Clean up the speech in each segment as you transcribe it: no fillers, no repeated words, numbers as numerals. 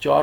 4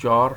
4,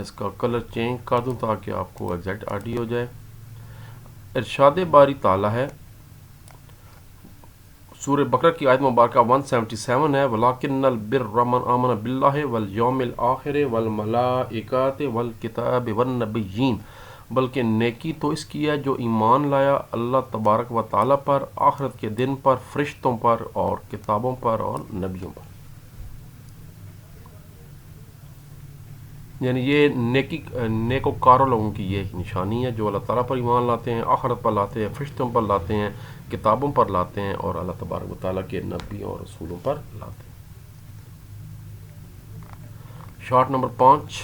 اس کا colour change کر دوں تاکہ آپ کو ایگزیکٹ آئیڈیا ہو جائے. ارشاد باری تعالیٰ ہے سورہ بقرہ کی آیت مبارکہ 177 ہے وَلَٰكِنَّ الْبِرَّ مَنْ آمَنَ بِاللَّهِ وَالْيَوْمِ الْآخِرِ وَالْمَلَائِكَةِ وَالْكِتَابِ وَالنَّبِيِّينَ، بلکہ نیکی تو اس کی ہے جو ایمان لایا اللہ تبارک و تعالیٰ پر، آخرت کے دن پر، فرشتوں پر اور کتابوں پر اور نبیوں پر. یعنی یہ نیکوکاروں لوگوں کی یہ ایک نشانی ہے جو اللہ تعالیٰ پر ایمان لاتے ہیں، آخرت پر لاتے ہیں، فرشتوں پر لاتے ہیں، کتابوں پر لاتے ہیں اور اللہ تبارک و تعالیٰ کے نبیوں اور رسولوں پر لاتے ہیں. شارٹ نمبر 5،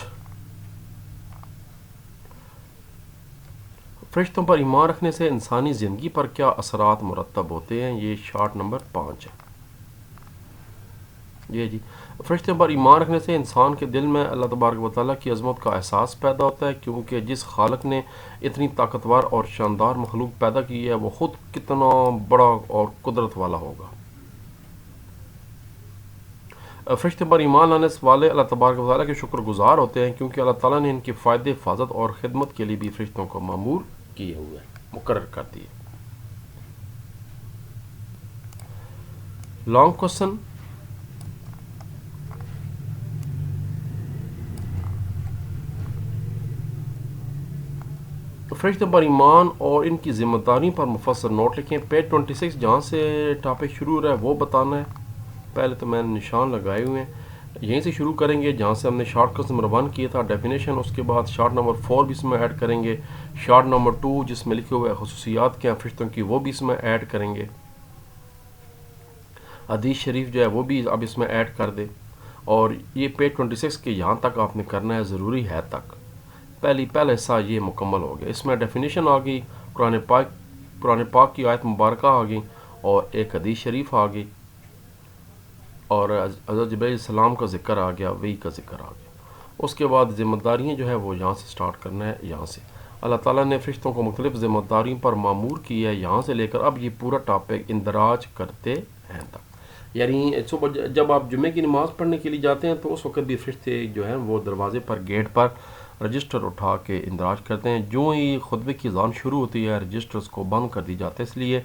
فرشتوں پر ایمان رکھنے سے انسانی زندگی پر کیا اثرات مرتب ہوتے ہیں. یہ شارٹ نمبر 5 ہے. یہ جی فرشتوں پر ایمان رکھنے سے انسان کے دل میں اللہ تبارک و تعالیٰ کی عظمت کا احساس پیدا ہوتا ہے، کیونکہ جس خالق نے اتنی طاقتور اور شاندار مخلوق پیدا کی ہے وہ خود کتنا بڑا اور قدرت والا ہوگا. فرشتوں پر ایمان لانے والے اللہ تبارک و تعالیٰ کے شکر گزار ہوتے ہیں، کیونکہ اللہ تعالیٰ نے ان کے فائدے، حفاظت اور خدمت کے لیے بھی فرشتوں کو مأمور کیے ہوئے ہیں، مقرر کر دیے. لانگ کوسچن، فرشتوں پر ایمان اور ان کی ذمہ داری پر مفصل نوٹ لکھیں. پیج 26 جہاں سے ٹاپک شروع ہو رہا ہے وہ بتانا ہے. پہلے تو میں نے نشان لگائے ہوئے ہیں، یہیں سے شروع کریں گے جہاں سے ہم نے شارٹ کٹ نمبر 1 کیا تھا ڈیفینیشن. اس کے بعد شارٹ نمبر 4 بھی اس میں ایڈ کریں گے. شارٹ نمبر 2 جس میں لکھے ہوئے خصوصیات کیا ہیں فرشتوں کی وہ بھی اس میں ایڈ کریں گے. حدیث شریف جو ہے وہ بھی اب اس میں ایڈ کر دے. اور یہ پیج 26 کے یہاں تک آپ نے کرنا ہے، ضروری ہے تک. پہلا حصہ یہ مکمل ہو گیا. اس میں ڈیفینیشن آ گئی، قرآن پاک کی آیت مبارکہ آ گئی اور ایک حدیث شریف آ گئی اور حضرت جبرائیل علیہ السلام کا ذکر آ گیا، وحی کا ذکر آ گیا. اس کے بعد ذمہ داریاں جو ہے وہ یہاں سے سٹارٹ کرنا ہے. یہاں سے اللہ تعالیٰ نے فرشتوں کو مختلف ذمہ داریوں پر مامور کیا ہے، یہاں سے لے کر اب یہ پورا ٹاپک اندراج کرتے ہیں تک. یعنی صبح جب آپ جمعے کی نماز پڑھنے کے لیے جاتے ہیں تو اس وقت بھی فرشتے جو ہیں وہ دروازے پر، گیٹ پر رجسٹر اٹھا کے اندراج کرتے ہیں. جو ہی خطبے کی اذان شروع ہوتی ہے رجسٹرز کو بند کر دی جاتے ہیں، اس لیے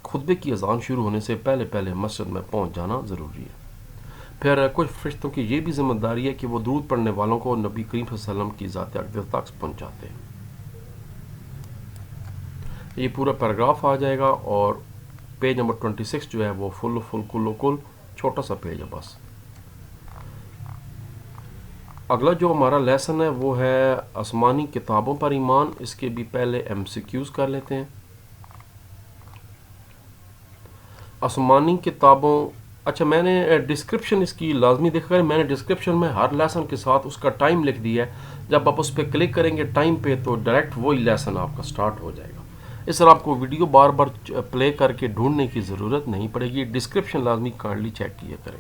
خطبے کی اذان شروع ہونے سے پہلے مسجد میں پہنچ جانا ضروری ہے. پھر کچھ فرشتوں کی یہ بھی ذمہ داری ہے کہ وہ درود پڑھنے والوں کو نبی کریم صلی اللہ علیہ وسلم کی ذات اقدس تک پہنچاتے ہیں. یہ پورا پیراگراف آ جائے گا اور پیج نمبر 26 جو ہے وہ فل کل چھوٹا سا پیج ہے بس. اگلا جو ہمارا لیسن ہے وہ ہے آسمانی کتابوں پر ایمان. اس کے بھی پہلے MCQs کر لیتے ہیں. آسمانی کتابوں، اچھا میں نے ڈسکرپشن اس کی لازمی دیکھا ہے، میں نے ڈسکرپشن میں ہر لیسن کے ساتھ اس کا ٹائم لکھ دیا ہے. جب آپ اس پہ کلک کریں گے ٹائم پہ تو ڈائریکٹ وہی لیسن آپ کا سٹارٹ ہو جائے گا. اس طرح آپ کو ویڈیو بار بار پلے کر کے ڈھونڈنے کی ضرورت نہیں پڑے گی. ڈسکرپشن لازمی کائنڈلی چیک کیا کریں،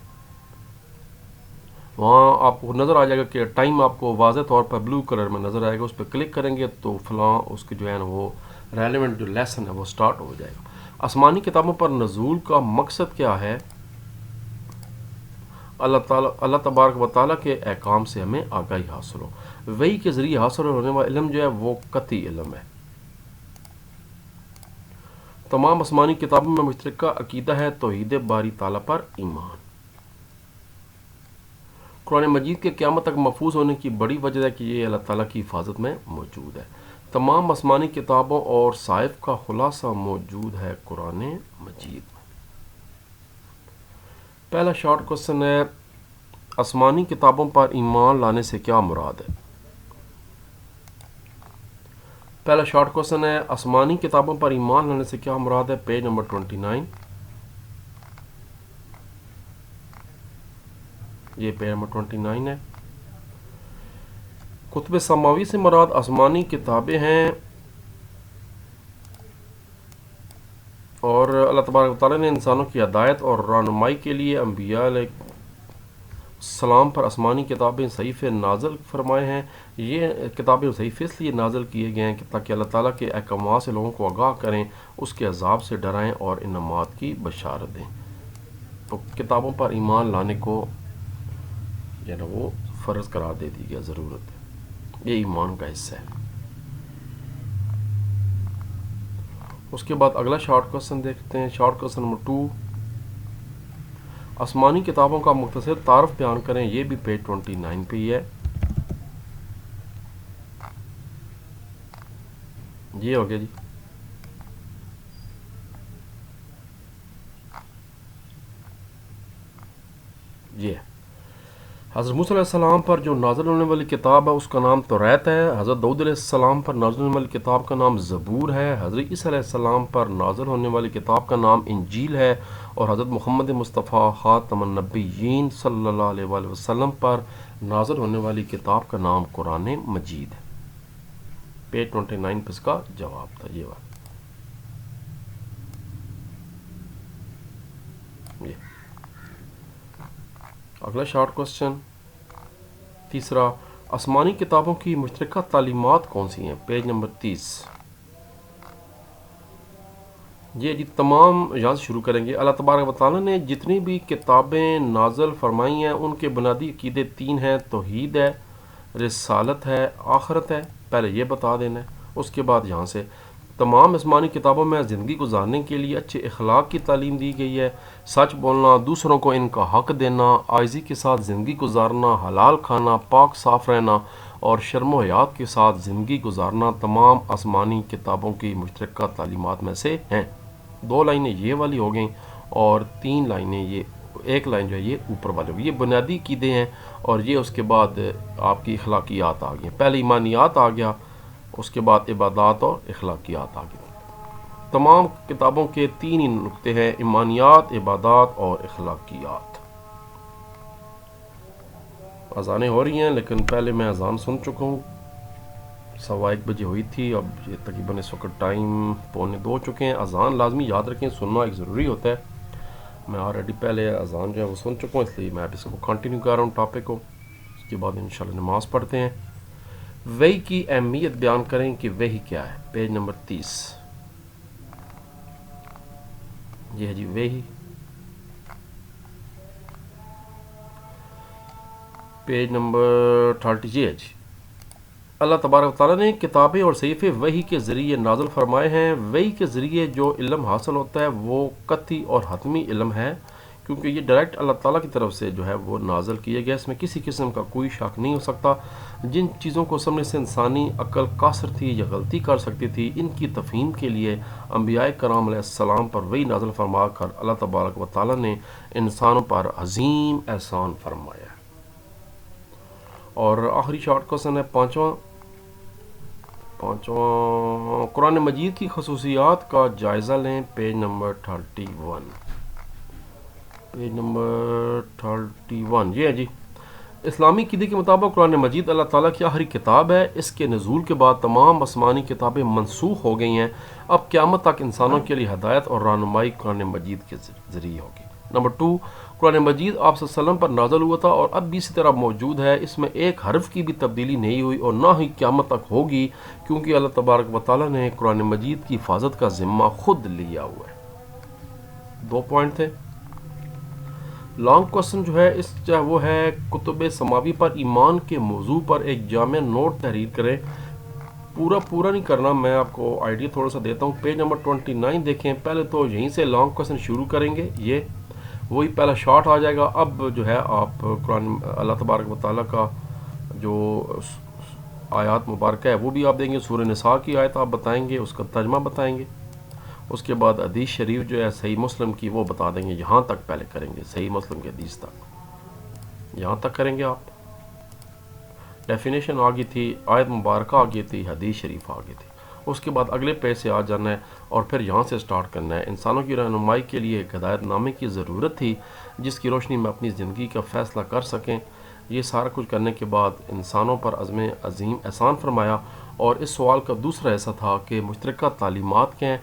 وہاں آپ کو نظر آ جائے گا کہ ٹائم آپ کو واضح طور پر بلو کلر میں نظر آئے گا. اس پہ کلک کریں گے تو فلاں اس کے جو ہے نا وہ ریلیونٹ جو لیسن ہے وہ سٹارٹ ہو جائے گا. آسمانی کتابوں پر نزول کا مقصد کیا ہے؟ اللہ تبارک و تعالیٰ کے احکام سے ہمیں آگاہی حاصل ہو. وحی کے ذریعے حاصل ہونے والا علم جو ہے وہ قطعی علم ہے. تمام آسمانی کتابوں میں مشترکہ عقیدہ ہے توحید باری تعالیٰ پر ایمان. قرآن مجید کے قیامت تک محفوظ ہونے کی بڑی وجہ ہے کہ یہ اللہ تعالیٰ کی حفاظت میں موجود ہے. تمام آسمانی کتابوں اور صحائف کا خلاصہ موجود ہے قرآن مجید میں. پہلا شارٹ کوسچن ہے آسمانی کتابوں پر ایمان لانے سے کیا مراد ہے؟ پہلا شارٹ کوسچن ہے آسمانی کتابوں پر ایمان لانے سے کیا مراد ہے. پیج نمبر 29، یہ پیج نمبر 29 ہے. کتب سماوی سے مراد آسمانی کتابیں ہیں اور اللہ تبارک و تعالیٰ نے انسانوں کی ہدایت اور رہنمائی کے لیے انبیاء علیہ السلام پر آسمانی کتابیں صحیفے نازل فرمائے ہیں. یہ کتابیں صحیفے اس لیے نازل کیے گئے ہیں کہ تاکہ اللہ تعالیٰ کے احکامات سے لوگوں کو آگاہ کریں، اس کے عذاب سے ڈرائیں اور انعامات کی بشارت دیں. تو کتابوں پر ایمان لانے کو وہ فرض قرار دے دی گیا، ضرورت ہے. یہ ایمان کا حصہ ہے. اس کے بعد اگلا شارٹ کوسچن دیکھتے ہیں. شارٹ کوسچن نمبر 2، آسمانی کتابوں کا مختصر تعارف بیان کریں. یہ بھی پیج 29 پہ ہی ہے. یہ ہو گیا جی. یہ حضرت موسیٰ علیہ السلام پر جو نازل ہونے والی کتاب ہے اس کا نام توریت ہے. حضرت داؤد علیہ السلام پر نازل ہونے والی کتاب کا نام زبور ہے. حضرت عیسیٰ علیہ السلام پر نازل ہونے والی کتاب کا نام انجیل ہے. اور حضرت محمد مصطفیٰ خاتم النبیین صلی اللہ علیہ وآلہ وسلم پر نازل ہونے والی کتاب کا نام قرآن مجید ہے. پیج 29 پہ اس کا جواب تھا. یہ بات اگلا شارٹ کوسچن تیسرا، آسمانی کتابوں کی مشترکہ تعلیمات کون سی ہیں؟ Page number 30. یہ جی تمام یہاں سے شروع کریں گے. اللہ تبارک و تعالیٰ نے جتنی بھی کتابیں نازل فرمائی ہیں ان کے بنیادی عقیدے 3 ہیں. توحید ہے، رسالت ہے، آخرت ہے. پہلے یہ بتا دینا ہے. اس کے بعد یہاں سے تمام آسمانی کتابوں میں زندگی گزارنے کے لیے اچھے اخلاق کی تعلیم دی گئی ہے. سچ بولنا، دوسروں کو ان کا حق دینا، عاجزی کے ساتھ زندگی گزارنا، حلال کھانا، پاک صاف رہنا اور شرم و حیات کے ساتھ زندگی گزارنا تمام آسمانی کتابوں کی مشترکہ تعلیمات میں سے ہیں. 2 لائنیں یہ والی ہو گئیں اور 3 لائنیں یہ، 1 لائن جو ہے یہ اوپر والے ہوگی. یہ بنیادی عقیدے ہیں اور یہ اس کے بعد آپ کی اخلاقیات آ گئی. پہلے ایمانیات آ گیا، اس کے بعد عبادات اور اخلاقیات آ گئی. تمام کتابوں کے 3 ہی نقطے ہیں، ایمانیات، عبادات اور اخلاقیات. اذانیں ہو رہی ہیں لیکن پہلے میں اذان سن چکا ہوں. 1:15 بجے ہوئی تھی، اب یہ تقریباً اس وقت ٹائم 1:45 ہو چکے ہیں. اذان لازمی یاد رکھیں، سننا ایک ضروری ہوتا ہے. میں آلریڈی پہلے اذان جو ہے وہ سن چکا ہوں، اس لیے میں اب اس کو کنٹینیو کر رہا ہوں ٹاپک کو. اس کے بعد انشاءاللہ نماز پڑھتے ہیں. وحی کی اہمیت بیان کریں کہ وحی کیا ہے. Page number 30. یہ ہے جی وحی. پیج نمبر 30 جی ہے جی. اللہ تبارک و تعالیٰ نے کتابیں اور صحیفے وحی کے ذریعے نازل فرمائے ہیں. وحی کے ذریعے جو علم حاصل ہوتا ہے وہ قطعی اور حتمی علم ہے، کیونکہ یہ ڈائریکٹ اللہ تعالیٰ کی طرف سے جو ہے وہ نازل کیے گئے. اس میں کسی قسم کا کوئی شک نہیں ہو سکتا. جن چیزوں کو سمجھنے سے انسانی عقل قاصر تھی یا غلطی کر سکتی تھی، ان کی تفہیم کے لیے انبیاء کرام علیہ السلام پر وحی نازل فرما کر اللہ تبارک و تعالیٰ نے انسانوں پر عظیم احسان فرمایا. اور آخری شارٹ کوسچن ہے پانچواں. قرآن مجید کی خصوصیات کا جائزہ لیں. Page number 31. پیج نمبر 31 یہ ہے جی. اسلامی عقیدے کے مطابق قرآن مجید اللہ تعالیٰ کی آخری کتاب ہے. اس کے نزول کے بعد تمام آسمانی کتابیں منسوخ ہو گئی ہیں. اب قیامت تک انسانوں کے لیے ہدایت اور رہنمائی قرآن مجید کے ذریعے ہوگی. نمبر 2، قرآن مجید آپ صلی اللہ علیہ وسلم پر نازل ہوا تھا اور اب بھی اسی طرح موجود ہے. اس میں ایک حرف کی بھی تبدیلی نہیں ہوئی اور نہ ہی قیامت تک ہوگی، کیونکہ اللہ تبارک و تعالیٰ نے قرآن مجید کی حفاظت کا ذمہ خود لیا ہوا ہے. 2 پوائنٹ تھے. لانگ کوسچن جو ہے اس جو ہے وہ ہے کتب سماوی پر ایمان کے موضوع پر ایک جامع نوٹ تحریر کریں. پورا نہیں کرنا، میں آپ کو آئیڈیا تھوڑا سا دیتا ہوں. پیج نمبر 29 دیکھیں. پہلے تو یہیں سے لانگ کوسچن شروع کریں گے، یہ وہی پہلا شارٹ آ جائے گا. اب جو ہے آپ قرآن اللہ تبارک و تعالیٰ کا جو آیات مبارکہ ہے وہ بھی آپ دیں گے. سورہ نساء کی آیت آپ بتائیں گے، اس کا ترجمہ بتائیں گے. اس کے بعد حدیث شریف جو ہے صحیح مسلم کی وہ بتا دیں گے. یہاں تک پہلے کریں گے، صحیح مسلم کی حدیث تک یہاں تک کریں گے. آپ ڈیفینیشن آ گئی تھی، آیت مبارکہ آ گئی تھی، حدیث شریف آ گئی تھی. اس کے بعد اگلے پیج سے آ جانا ہے اور پھر یہاں سے سٹارٹ کرنا ہے. انسانوں کی رہنمائی کے لیے ایک ہدایت نامے کی ضرورت تھی جس کی روشنی میں اپنی زندگی کا فیصلہ کر سکیں. یہ سارا کچھ کرنے کے بعد انسانوں پر عزم عظیم احسان فرمایا. اور اس سوال کا دوسرا حصہ تھا کہ مشترکہ تعلیمات کیا ہیں.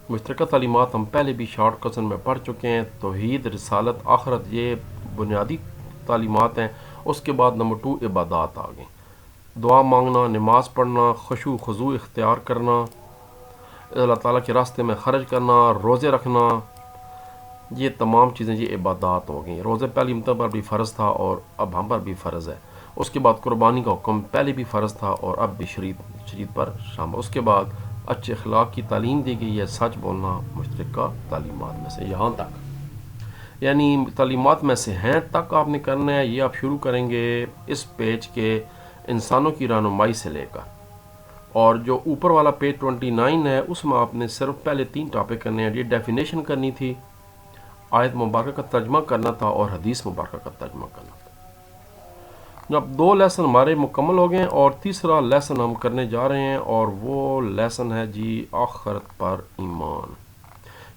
مشترکہ تعلیمات ہم پہلے بھی شارٹ کوسچن میں پڑھ چکے ہیں. توحید، رسالت، آخرت یہ بنیادی تعلیمات ہیں. اس کے بعد نمبر 2 عبادات آ گئیں. دعا مانگنا، نماز پڑھنا، خشوع خضوع اختیار کرنا، اللہ تعالیٰ کے راستے میں خرچ کرنا، روزے رکھنا، یہ تمام چیزیں یہ عبادات ہو گئیں. روزے پہلی امت پر بھی فرض تھا اور اب ہم پر بھی فرض ہے. اس کے بعد قربانی کا حکم پہلے بھی فرض تھا اور اب بھی شریعت پر شامل. اس کے بعد اچھے اخلاق کی تعلیم دی گئی ہے, سچ بولنا مشترکہ تعلیمات میں سے, یہاں تک یعنی تعلیمات میں سے ہیں تک آپ نے کرنا ہے. یہ آپ شروع کریں گے اس پیج کے انسانوں کی رہنمائی سے لے کر, اور جو اوپر والا پیج 29 ہے اس میں آپ نے صرف پہلے 3 ٹاپک کرنے ہیں. یہ ڈیفینیشن کرنی تھی, آیت مبارکہ کا ترجمہ کرنا تھا اور حدیث مبارکہ کا ترجمہ کرنا تھا. جب 2 لیسن ہمارے مکمل ہو گئے اور تیسرا لیسن ہم کرنے جا رہے ہیں, اور وہ لیسن ہے جی آخرت پر ایمان.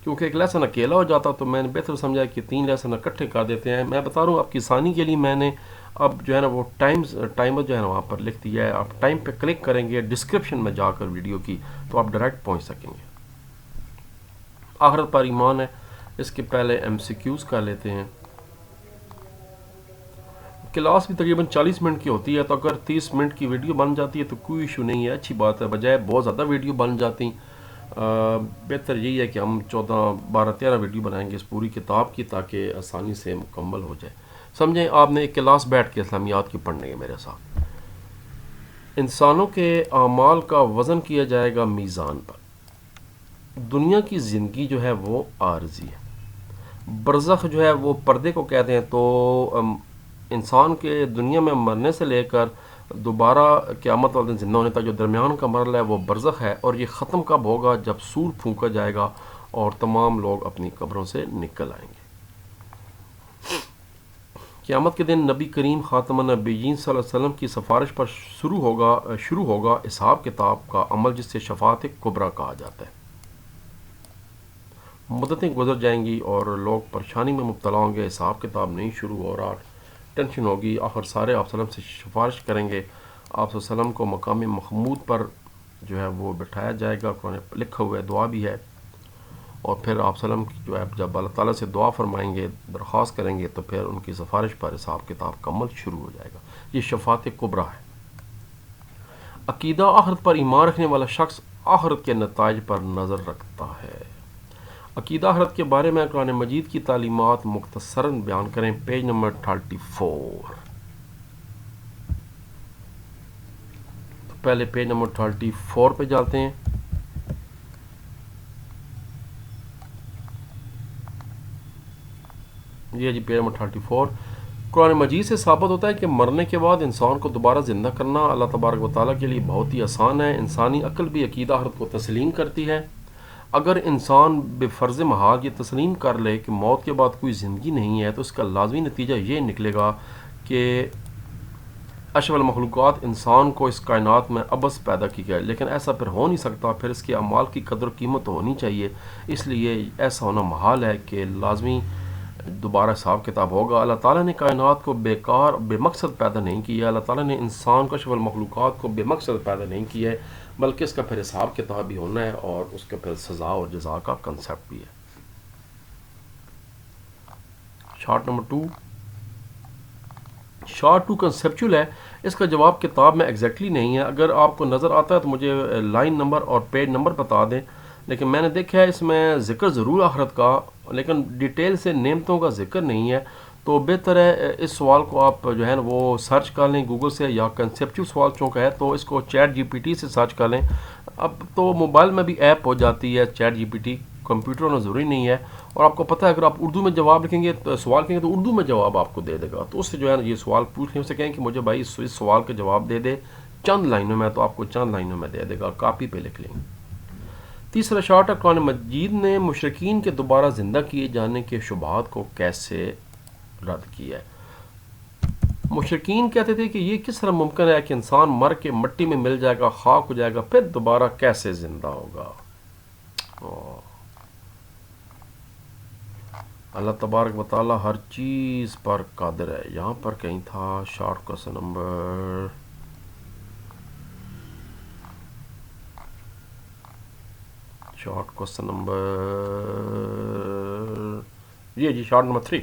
کیونکہ ایک لیسن اکیلا ہو جاتا تو میں نے بہتر سمجھا کہ 3 لیسن اکٹھے کر دیتے ہیں. میں بتا رہا ہوں آپ کی آسانی کے لیے, میں نے اب جو ہے نا وہ ٹائمر جو ہے نا وہاں پر لکھ دیا ہے. آپ ٹائم پہ کلک کریں گے ڈسکرپشن میں جا کر ویڈیو کی, تو آپ ڈائریکٹ پہنچ سکیں گے. آخرت پر ایمان ہے. اس کے پہلے MCQs کر لیتے ہیں. کلاس بھی تقریباً 40 منٹ کی ہوتی ہے, تو اگر 30 منٹ کی ویڈیو بن جاتی ہے تو کوئی ایشو نہیں ہے, اچھی بات ہے. بجائے بہت زیادہ ویڈیو بن جاتی, بہتر یہی ہے کہ ہم 14 12 13 ویڈیو بنائیں گے اس پوری کتاب کی, تاکہ آسانی سے مکمل ہو جائے. سمجھیں آپ نے ایک کلاس بیٹھ کے اسلامیات کی پڑھنے ہے میرے ساتھ. انسانوں کے اعمال کا وزن کیا جائے گا میزان پر. دنیا کی زندگی جو ہے وہ عارضی ہے. برزخ جو ہے وہ پردے کو کہتے ہیں. تو انسان کے دنیا میں مرنے سے لے کر دوبارہ قیامت والے دن زندہ ہونے تک جو درمیان کا مرحلہ ہے وہ برزخ ہے, اور یہ ختم کب ہوگا؟ جب سور پھونکا جائے گا اور تمام لوگ اپنی قبروں سے نکل آئیں گے. قیامت کے دن نبی کریم خاتم النبیین صلی اللہ علیہ وسلم کی سفارش پر شروع ہوگا حساب کتاب کا عمل, جس سے شفاعت کبریٰ کہا جاتا ہے. مدتیں گزر جائیں گی اور لوگ پریشانی میں مبتلا ہوں گے. حساب کتاب نہیں شروع ہو رہا, ٹینشن ہوگی. آخر سارے آپ صلی اللہ علیہ وسلم سے سفارش کریں گے. آپ صلی اللہ علیہ وسلم کو مقام محمود پر جو ہے وہ بٹھایا جائے گا. قرآن لکھا ہوا ہے, دعا بھی ہے. اور پھر آپ صلی اللہ علیہ وسلم جو ہے جب اللہ تعالیٰ سے دعا فرمائیں گے, درخواست کریں گے, تو پھر ان کی سفارش پر حساب کتاب کا عمل شروع ہو جائے گا. یہ شفاعت کبریٰ ہے. عقیدہ آخرت پر ایمان رکھنے والا شخص آخرت کے نتائج پر نظر رکھتا ہے. عقیدہ آخرت کے بارے میں قرآن مجید کی تعلیمات مختصراً بیان کریں. Page number 34. تو پہلے پیج نمبر 34 پہ جاتے ہیں. یہ جی پیج نمبر 34. قرآن مجید سے ثابت ہوتا ہے کہ مرنے کے بعد انسان کو دوبارہ زندہ کرنا اللہ تبارک و تعالیٰ کے لیے بہت ہی آسان ہے. انسانی عقل بھی عقیدہ آخرت کو تسلیم کرتی ہے. اگر انسان بے فرض محال یہ تسلیم کر لے کہ موت کے بعد کوئی زندگی نہیں ہے, تو اس کا لازمی نتیجہ یہ نکلے گا کہ اشرف المخلوقات انسان کو اس کائنات میں عبث پیدا کی گیا. لیکن ایسا پھر ہو نہیں سکتا. پھر اس کے اعمال کی قدر و قیمت ہونی چاہیے. اس لیے ایسا ہونا محال ہے کہ لازمی دوبارہ حساب کتاب ہوگا. اللہ تعالیٰ نے کائنات کو بیکار بے مقصد پیدا نہیں کیا. اللہ تعالیٰ نے انسان کو اشرف المخلوقات کو بے مقصد پیدا نہیں کیا ہے, بلکہ اس کا پھر حساب کتاب بھی ہونا ہے, اور اس کا پھر سزا اور جزا کا کنسیپٹ بھی ہے. Short number 2. شارٹ 2 کنسیپچول ہے. اس کا جواب کتاب میں ایگزیکٹلی نہیں ہے. اگر آپ کو نظر آتا ہے تو مجھے لائن نمبر اور پیج نمبر بتا دیں. لیکن میں نے دیکھا ہے اس میں ذکر ضرور آخرت کا, لیکن ڈیٹیل سے نعمتوں کا ذکر نہیں ہے. تو بہتر ہے اس سوال کو آپ جو ہے نا وہ سرچ کر لیں گوگل سے, یا کنسیپچول سوال چونکہ ہے تو اس کو ChatGPT سے سرچ کر لیں. اب تو موبائل میں بھی ایپ ہو جاتی ہے ChatGPT, کمپیوٹر ہونا ضروری نہیں ہے. اور آپ کو پتہ ہے اگر آپ اردو میں جواب لکھیں گے تو سوال لکھیں گے تو اردو میں جواب آپ کو دے دے گا. تو اس سے جو ہے نا یہ سوال پوچھ لیں, اسے کہیں کہ مجھے بھائی اس سوال کا جواب دے دے چند لائنوں میں, تو آپ کو چند لائنوں میں دے دے گا, کاپی پہ لکھ لیں گے. تیسرا شارٹ ہے, قرآن مجید نے مشرکین کے دوبارہ زندہ کیے جانے کے شبہات کو کیسے رد کیا ہے. مشرکین کہتے تھے کہ یہ کس طرح ممکن ہے کہ انسان مر کے مٹی میں مل جائے گا, خاک ہو جائے گا, پھر دوبارہ کیسے زندہ ہوگا. اللہ تبارک و تعالیٰ ہر چیز پر قادر ہے. یہاں پر کہیں تھا شارٹ کوسچن نمبر یہ جی شارٹ نمبر 3.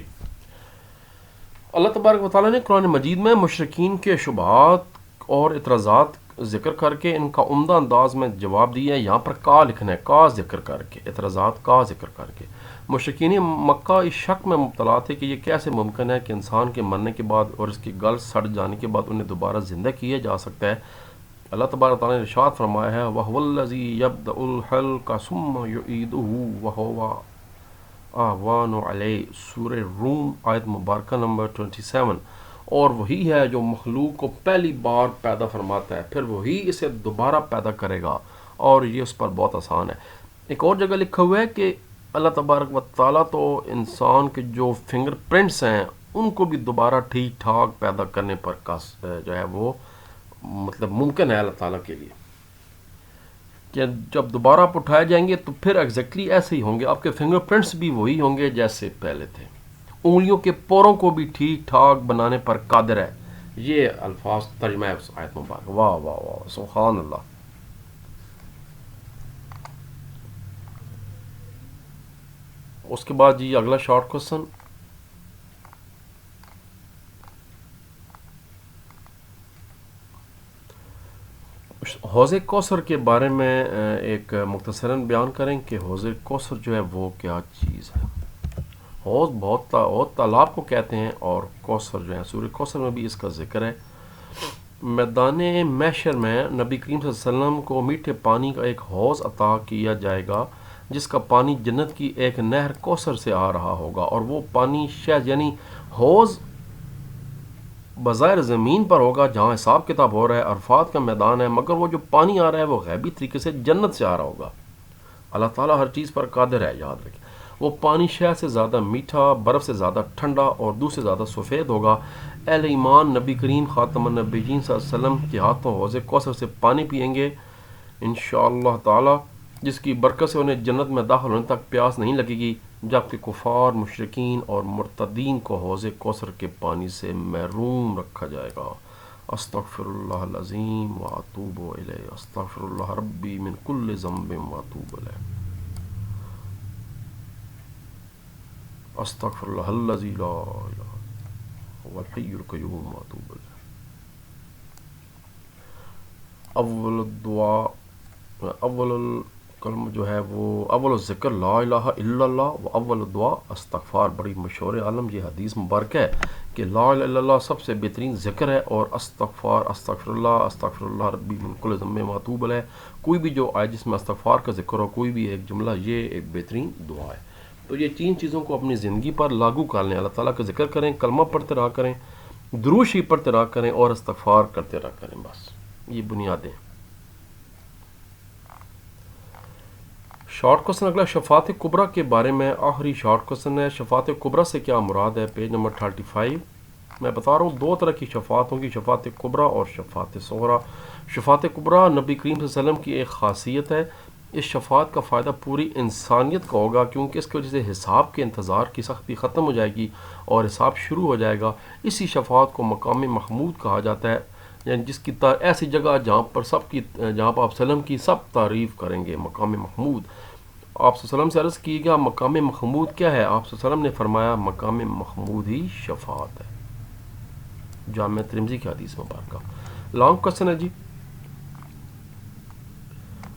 اللہ تبارک و تعالیٰ نے قرآن مجید میں مشرکین کے شبہات اور اعتراضات ذکر کر کے ان کا عمدہ انداز میں جواب دیا ہے. یہاں پر کا لکھنا ہے، کا ذکر کر کے، اعتراضات کا ذکر کر کے. مشرکین مکہ اس شک میں مبتلا تھے کہ یہ کیسے ممکن ہے کہ انسان کے مرنے کے بعد اور اس کی گل سڑ جانے کے بعد انہیں دوبارہ زندہ کیا جا سکتا ہے. اللہ تبارک تعالیٰ نے ارشاد فرمایا ہے وَهُوَ الَّذِي يَبْدَأُ الْخَلْقَ ثُمَّ يُعِيدُهُ وَهُوَ أَهْوَنُ عَلَيْهِ. سورہ روم آیت مبارکہ نمبر 27. اور وہی ہے جو مخلوق کو پہلی بار پیدا فرماتا ہے، پھر وہی اسے دوبارہ پیدا کرے گا، اور یہ اس پر بہت آسان ہے. ایک اور جگہ لکھا ہوا ہے کہ اللہ تبارک و تعالیٰ تو انسان کے جو فنگر پرنٹس ہیں ان کو بھی دوبارہ ٹھیک ٹھاک پیدا کرنے پر جو ہے وہ مطلب ممکن ہے اللہ تعالیٰ کے لیے کہ جب دوبارہ آپ اٹھائے جائیں گے تو پھر ایگزیکٹلی ایسے ہی ہوں گے، آپ کے فنگر پرنٹس بھی وہی ہوں گے جیسے پہلے تھے. انگلیوں کے پوروں کو بھی ٹھیک ٹھاک بنانے پر قادر ہے. یہ الفاظ ترجمہ ہے اس آیت مبارک. واہ واہ واہ سبحان اللہ. اس کے بعد جی اگلا شارٹ کوسچن. حوض کوثر کے بارے میں ایک مختصراً بیان کریں کہ حوض کوثر جو ہے وہ کیا چیز ہے. حوض بہت تالاب کو کہتے ہیں، اور کوثر جو ہے سورہ کوثر میں بھی اس کا ذکر ہے. میدان محشر میں نبی کریم صلی اللہ علیہ وسلم کو میٹھے پانی کا ایک حوض عطا کیا جائے گا جس کا پانی جنت کی ایک نہر کوثر سے آ رہا ہوگا، اور وہ پانی شہد یعنی حوض بظاہر زمین پر ہوگا جہاں حساب کتاب ہو رہا ہے، عرفات کا میدان ہے، مگر وہ جو پانی آ رہا ہے وہ غیبی طریقے سے جنت سے آ رہا ہوگا. اللہ تعالیٰ ہر چیز پر قادر ہے، یاد رکھیں. وہ پانی شہد سے زیادہ میٹھا، برف سے زیادہ ٹھنڈا اور دودھ سے زیادہ سفید ہوگا. اہل ایمان نبی کریم خاتم النبیین صلی اللہ علیہ وسلم کے ہاتھوں حوض کوثر سے پانی پئیں گے انشاءاللہ تعالی، جس کی برکت سے انہیں جنت میں داخل ہونے تک پیاس نہیں لگے گی، جبکہ کفار، مشرکین اور مرتدین کو حوض کوثر کے پانی سے محروم رکھا جائے گا. استغفر اللہ العظیم واتوب الیہ. استغفر اللہ ربی من کل ذنب واتوب الیہ. استغفر اللہ الذی لا الہ هو الحی القیوم واتوب الیہ. اول الدعاء، اول الکلم جو ہے وہ اول الذکر لا الہ الا اللہ و اول الدعاء استغفار. بڑی مشہور عالم یہ حدیث مبارک ہے کہ لا الہ الا اللہ سب سے بہترین ذکر ہے، اور استغفر اللہ ربی من کل ذنب واتوب الیہ، کوئی بھی جو آئے جس میں استغفار کا ذکر ہو، کوئی بھی ایک جملہ، یہ ایک بہترین دعا ہے. تو یہ تین چیزوں کو اپنی زندگی پر لاگو کر لیں. اللہ تعالیٰ کا ذکر کریں، کلمہ پڑھتے رہا کریں، درود شریف پڑھتے رہا کریں، اور استغفار کرتے رہا کریں. بس یہ بنیادیں. شارٹ کوسچن اگلا شفاعت کبریٰ کے بارے میں آخری شارٹ کوسچن ہے. شفاعت کبریٰ سے کیا مراد ہے؟ Page number 35. میں بتا رہا ہوں دو طرح کی شفاعت ہوں گی، شفاعت کبریٰ اور شفاعت صغریٰ. شفاعت کبریٰ نبی کریم صلی اللہ علیہ وسلم کی ایک خاصیت ہے. اس شفاعت کا فائدہ پوری انسانیت کا ہوگا، کیونکہ اس کی وجہ سے حساب کے انتظار کی سختی ختم ہو جائے گی اور حساب شروع ہو جائے گا. اسی شفاعت کو مقام محمود کہا جاتا ہے، یعنی جس کی ایسی جگہ جہاں پر آپ وسلم کی سب تعریف کریں گے. مقام محمود. آپ صلی اللہ علیہ وسلم سے عرض کی گیا مقام محمود کیا ہے؟ آپ صلی اللہ علیہ وسلم نے فرمایا مقام محمود ہی شفاعت ہے. جامع ترمذی کی حدیث مبارکہ. لانگ کوسچن ہے جی.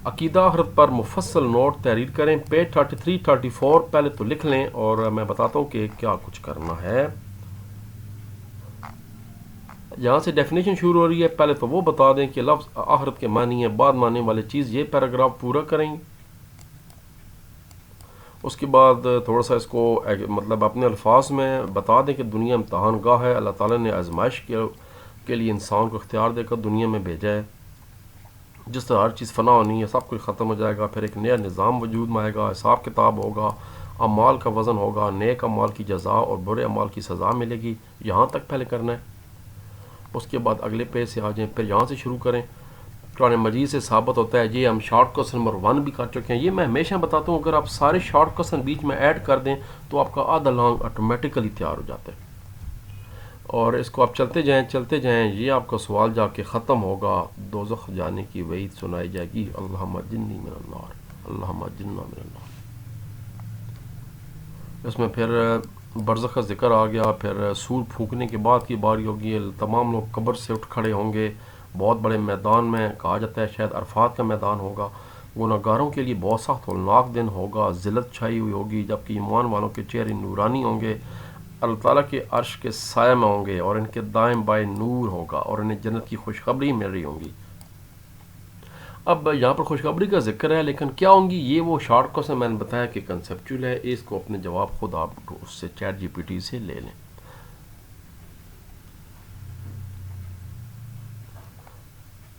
عقیدہ آخرت پر مفصل نوٹ تحریر کریں. پیج 33 34 پہلے تو لکھ لیں، اور میں بتاتا ہوں کہ کیا کچھ کرنا ہے. یہاں سے ڈیفینیشن شروع ہو رہی ہے. پہلے تو وہ بتا دیں کہ لفظ آخرت کے معنی ہے، بعد معنی والے چیز. یہ پیراگراف پورا کریں گے. اس کے بعد تھوڑا سا اس کو مطلب اپنے الفاظ میں بتا دیں کہ دنیا امتحان گاہ ہے. اللہ تعالیٰ نے آزمائش کے لیے انسان کو اختیار دے کر دنیا میں بھیجا ہے. جس طرح ہر چیز فنا ہونی ہے، سب کچھ ختم ہو جائے گا، پھر ایک نیا نظام وجود میں آئے گا، حساب کتاب ہوگا، اعمال کا وزن ہوگا، نیک اعمال کی جزا اور برے اعمال کی سزا ملے گی. یہاں تک پہلے کرنا ہے. اس کے بعد اگلے پیج سے آ جائیں، پھر یہاں سے شروع کریں. قرآن مجید سے ثابت ہوتا ہے. یہ ہم شارٹ کوسچن نمبر 1 بھی کر چکے ہیں. یہ میں ہمیشہ بتاتا ہوں، اگر آپ سارے شارٹ کوسچن بیچ میں ایڈ کر دیں تو آپ کا آدھا لانگ آٹومیٹیکلی تیار ہو جاتا ہے، اور اس کو آپ چلتے جائیں. یہ آپ کا سوال جا کے ختم ہوگا. دوزخ جانے کی وعید سنائی جائے گی. اللہم اجرنی من النار، اللہم اجرنا من النار. اس میں پھر برزخ کا ذکر آ گیا. پھر سور پھونکنے کے بعد کی باری ہوگی. تمام لوگ قبر سے اٹھ کھڑے ہوں گے. بہت بڑے میدان میں، کہا جاتا ہے شاید عرفات کا میدان ہوگا، گنہگاروں کے لیے بہت سخت ہولناک دن ہوگا، ذلت چھائی ہوئی ہوگی، جبکہ ایمان والوں کے چہرے نورانی ہوں گے، اللہ تعالیٰ کے عرش کے سائے میں ہوں گے، اور ان کے دائیں بائیں نور ہوگا، اور انہیں جنت کی خوشخبری مل رہی ہوں گی۔ اب یہاں پر خوشخبری کا ذکر ہے، لیکن کیا ہوں گی یہ وہ شارٹ کوس میں نے بتایا کہ کنسیپچول ہے، اس کو اپنے جواب خود آپ اس سے چیٹ جی پی ٹی سے لے لیں۔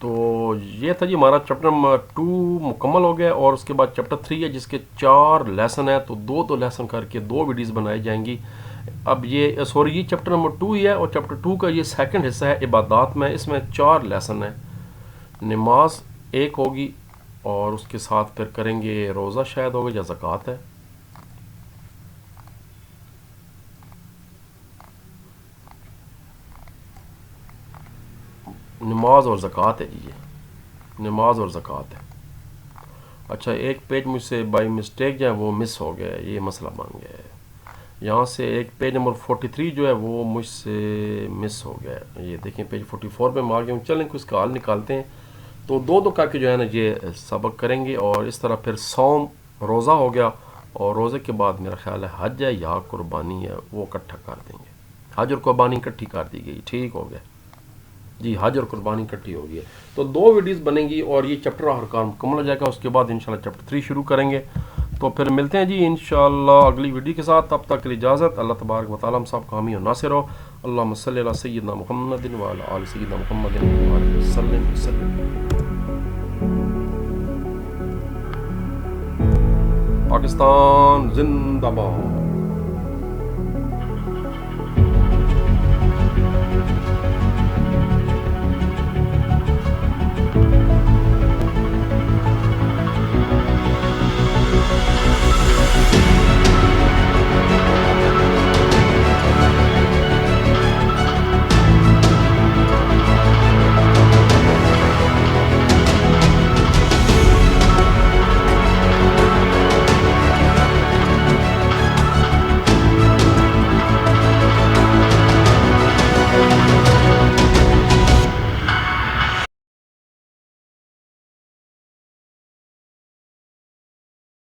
تو یہ تھا جی ہمارا چیپٹر نمبر 2 مکمل ہو گیا، اور اس کے بعد چیپٹر 3 ہے جس کے 4 لیسن ہیں، تو دو لیسن کر کے 2 ویڈیوز بنائی جائیں گی۔ اب یہ سوری یہ چیپٹر نمبر 2 ہی ہے، اور چیپٹر 2 کا یہ سیکنڈ حصہ ہے عبادات میں، اس میں 4 لیسن ہیں۔ نماز ایک ہوگی، اور اس کے ساتھ پھر کریں گے روزہ شاید ہوگا یا زکوٰۃ ہے، نماز اور زکوٰۃ ہے جی، یہ نماز اور زکوٰۃ ہے۔ اچھا ایک پیج مجھ سے بائی مسٹیک جو ہے وہ مس ہو گیا ہے، یہ مسئلہ بن گیا ہے، یہاں سے ایک پیج نمبر 43 جو ہے وہ مجھ سے مس ہو گیا ہے، یہ دیکھیں پیج 44 پہ میں آ گیا ہوں۔ چلیں کچھ کا حل نکالتے ہیں، تو دو کر کے جو ہے نا یہ سبق کریں گے، اور اس طرح پھر صوم روزہ ہو گیا، اور روزے کے بعد میرا خیال ہے حج ہے یا قربانی ہے، وہ اکٹھا کر دیں گے، حج اور قربانی اکٹھی کر دی گئی، ٹھیک ہو گیا جی، حج اور قربانی اکٹھی ہو گئی ہے۔ تو 2 ویڈیوز بنیں گی، اور یہ چیپٹر آخر کار مکمل ہو جائے گا، اس کے بعد انشاءاللہ چیپٹر 3 شروع کریں گے۔ تو پھر ملتے ہیں جی انشاءاللہ اگلی ویڈیو کے ساتھ، تب تک کے لیے اجازت، اللہ تبارک و تعالی ہم سب کو حامی و ناصر ہو۔ اللہم صلی علی سیدنا محمد وعلی آل سیدنا محمد وسلم وسلم۔ پاکستان زندہ باد۔